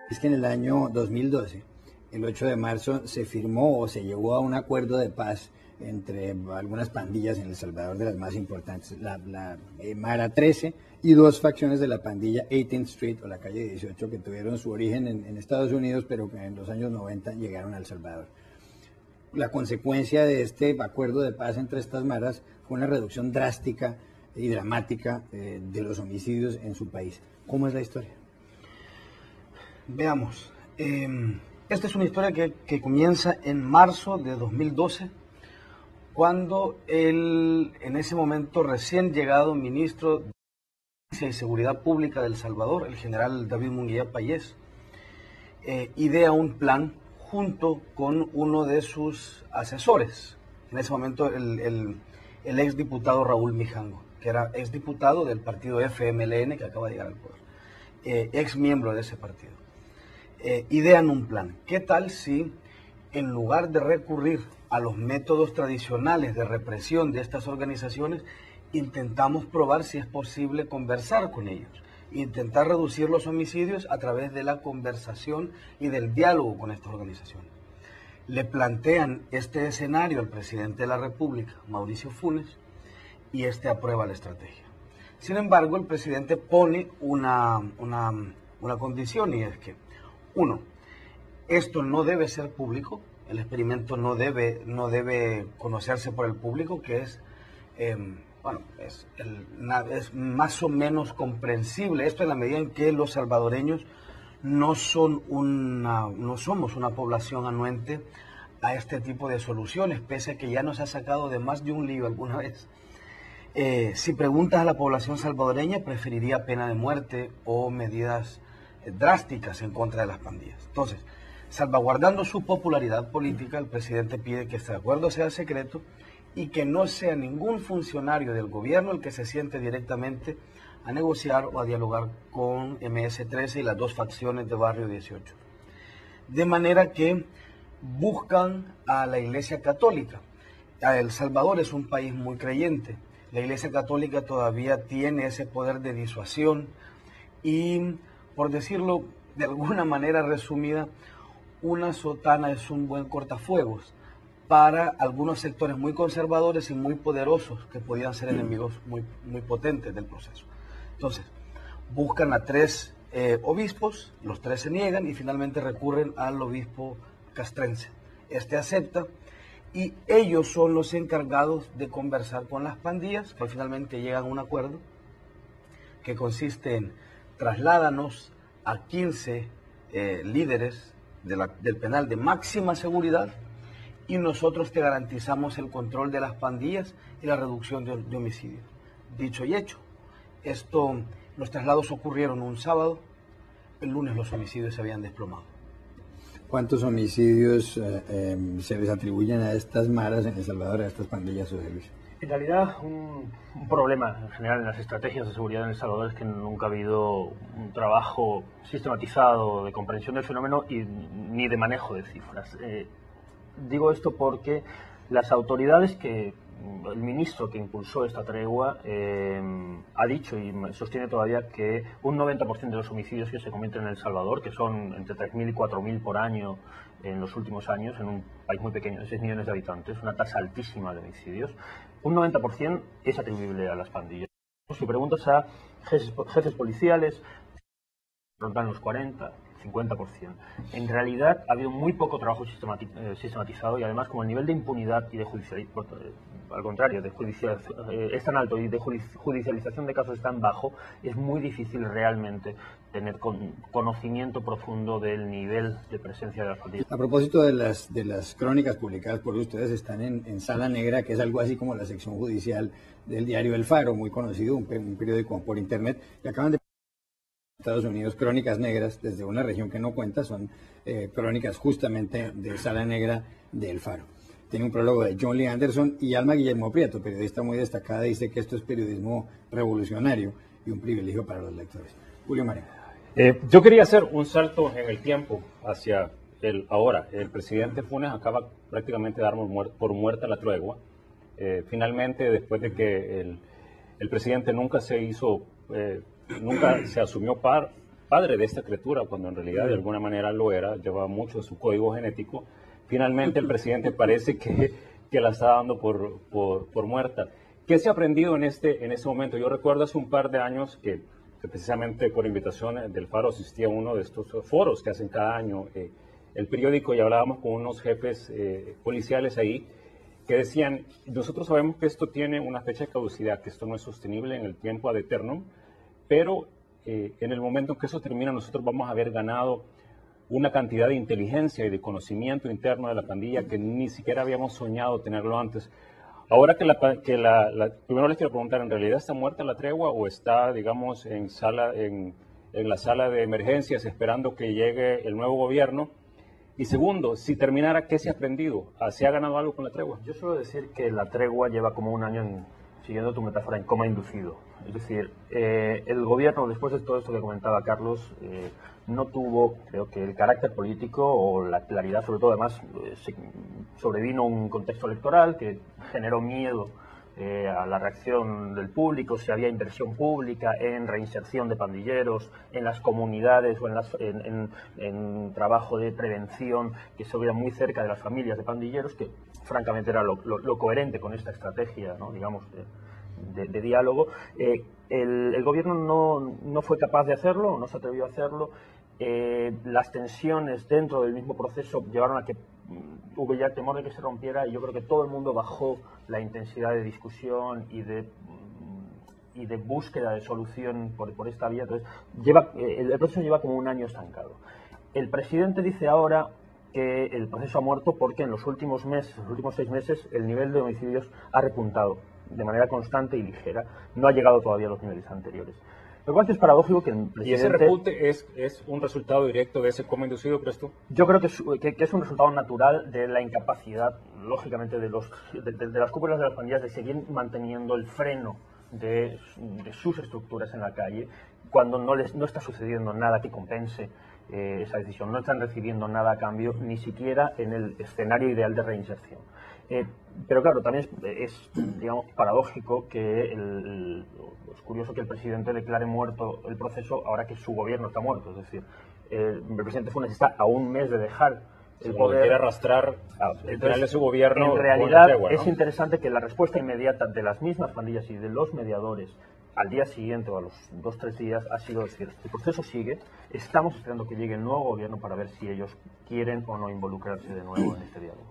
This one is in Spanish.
Es que en el año 2012, el 8 de marzo, se firmó o se llegó a un acuerdo de paz entre algunas pandillas en El Salvador, de las más importantes, la Mara 13 y dos facciones de la pandilla 18th Street o la calle 18, que tuvieron su origen en Estados Unidos, pero que en los años 90 llegaron a El Salvador. La consecuencia de este acuerdo de paz entre estas maras fue una reducción drástica y dramática de los homicidios en su país. ¿Cómo es la historia? Veamos, esta es una historia que comienza en marzo de 2012, cuando el en ese momento recién llegado ministro de Justicia y Seguridad Pública de El Salvador, el general David Munguía Payés, idea un plan junto con uno de sus asesores, en ese momento el exdiputado Raúl Mijango, que era exdiputado del partido FMLN que acaba de llegar al poder, ex miembro de ese partido. Idean un plan. ¿Qué tal si en lugar de recurrir a los métodos tradicionales de represión de estas organizaciones, intentamos probar si es posible conversar con ellos, intentar reducir los homicidios a través de la conversación y del diálogo con estas organizaciones? Le plantean este escenario al presidente de la República, Mauricio Funes, y este aprueba la estrategia. Sin embargo, el presidente pone una condición, y es que, uno, esto no debe ser público, el experimento no debe conocerse por el público, que es, es más o menos comprensible esto en la medida en que los salvadoreños no somos una población anuente a este tipo de soluciones, pese a que ya nos ha sacado de más de un lío alguna vez. Si preguntas a la población salvadoreña, preferiría pena de muerte o medidas drásticas en contra de las pandillas. Entonces, salvaguardando su popularidad política, el presidente pide que este acuerdo sea secreto y que no sea ningún funcionario del gobierno el que se siente directamente a negociar o a dialogar con MS-13 y las dos facciones de Barrio 18. De manera que buscan a la Iglesia Católica. El Salvador es un país muy creyente. La Iglesia Católica todavía tiene ese poder de disuasión y, por decirlo de alguna manera resumida, una sotana es un buen cortafuegos para algunos sectores muy conservadores y muy poderosos que podían ser enemigos muy potentes del proceso. Entonces, buscan a tres obispos, los tres se niegan y finalmente recurren al obispo castrense. Este acepta y ellos son los encargados de conversar con las pandillas, que finalmente llegan a un acuerdo que consiste en trasládanos a 15 líderes del penal de máxima seguridad y nosotros te garantizamos el control de las pandillas y la reducción de homicidios. Dicho y hecho, los traslados ocurrieron un sábado, el lunes los homicidios se habían desplomado. ¿Cuántos homicidios se les atribuyen a estas maras en El Salvador, a estas pandillas, José Luis? En realidad, un problema en general en las estrategias de seguridad en El Salvador es que nunca ha habido un trabajo sistematizado de comprensión del fenómeno ni de manejo de cifras. Digo esto porque las autoridades el ministro que impulsó esta tregua ha dicho y sostiene todavía que un 90% de los homicidios que se cometen en El Salvador, que son entre 3.000 y 4.000 por año en los últimos años, en un país muy pequeño de 6 millones de habitantes, una tasa altísima de homicidios, un 90% es atribuible a las pandillas. Si preguntas a jefes policiales, rondan los 40, 50%. En realidad ha habido muy poco trabajo sistematizado y además como el nivel de impunidad y de al contrario, es tan alto y de judicialización de casos es tan bajo, es muy difícil realmente tener conocimiento profundo del nivel de presencia de las pandillas. A propósito de las crónicas publicadas por ustedes, están en Sala Negra, que es algo así como la sección judicial del diario El Faro, muy conocido, un periódico por internet, y acaban de Estados Unidos, Crónicas Negras, desde una región que no cuenta, son crónicas justamente de Sala Negra de El Faro. Tiene un prólogo de John Lee Anderson y Alma Guillermo Prieto, periodista muy destacada, dice que esto es periodismo revolucionario y un privilegio para los lectores. Julio Marín. Yo quería hacer un salto en el tiempo hacia el ahora. El presidente Funes acaba prácticamente de dar por muerta la tregua. Finalmente, después de que el presidente nunca se hizo nunca se asumió padre de esta criatura, cuando en realidad de alguna manera lo era, llevaba mucho de su código genético. Finalmente el presidente parece que la está dando por muerta. ¿Qué se ha aprendido en este momento? Yo recuerdo hace un par de años que precisamente por invitación del Faro asistí a uno de estos foros que hacen cada año el periódico, y hablábamos con unos jefes policiales ahí que decían: nosotros sabemos que esto tiene una fecha de caducidad, que esto no es sostenible en el tiempo ad eternum, pero en el momento en que eso termina nosotros vamos a haber ganado una cantidad de inteligencia y de conocimiento interno de la pandilla que ni siquiera habíamos soñado tenerlo antes. Ahora primero les quiero preguntar, ¿en realidad está muerta la tregua o está, digamos, en la sala de emergencias esperando que llegue el nuevo gobierno? Y segundo, si terminara, ¿qué se ha aprendido? ¿Se ha ganado algo con la tregua? Yo suelo decir que la tregua lleva como un año, siguiendo tu metáfora, en coma inducido. Es decir, el gobierno, después de todo esto que comentaba Carlos, no tuvo, creo que, el carácter político o la claridad, sobre todo. Además, sobrevino un contexto electoral que generó miedo a la reacción del público, si había inversión pública en reinserción de pandilleros, en las comunidades o en trabajo de prevención que se hubiera muy cerca de las familias de pandilleros, que francamente era lo coherente con esta estrategia, ¿no?, digamos, de diálogo. El gobierno no fue capaz de hacerlo, no se atrevió a hacerlo. Las tensiones dentro del mismo proceso llevaron a que hubo ya temor de que se rompiera, y yo creo que todo el mundo bajó la intensidad de discusión y de búsqueda de solución por esta vía. Entonces, el proceso lleva como un año estancado. El presidente dice ahora que el proceso ha muerto porque en los últimos 6 meses, el nivel de homicidios ha repuntado de manera constante y ligera. No ha llegado todavía a los niveles anteriores. Lo cual es paradójico que el presidente... ¿Y ese repunte es un resultado directo de ese coma inducido, crees tú? Yo creo que es un resultado natural de la incapacidad, lógicamente, de las cúpulas de las pandillas de seguir manteniendo el freno de sus estructuras en la calle, cuando no está sucediendo nada que compense esa decisión. No están recibiendo nada a cambio, ni siquiera en el escenario ideal de reinserción. Pero claro, también es digamos, paradójico que es curioso que el presidente declare muerto el proceso ahora que su gobierno está muerto. Es decir, el presidente Funes está a un mes de dejar el poder. Quiere arrastrar a su gobierno. En realidad es interesante que la respuesta inmediata de las mismas pandillas y de los mediadores al día siguiente o a los 2 o 3 días ha sido decir: el proceso sigue, estamos esperando que llegue el nuevo gobierno para ver si ellos quieren o no involucrarse de nuevo en este diálogo.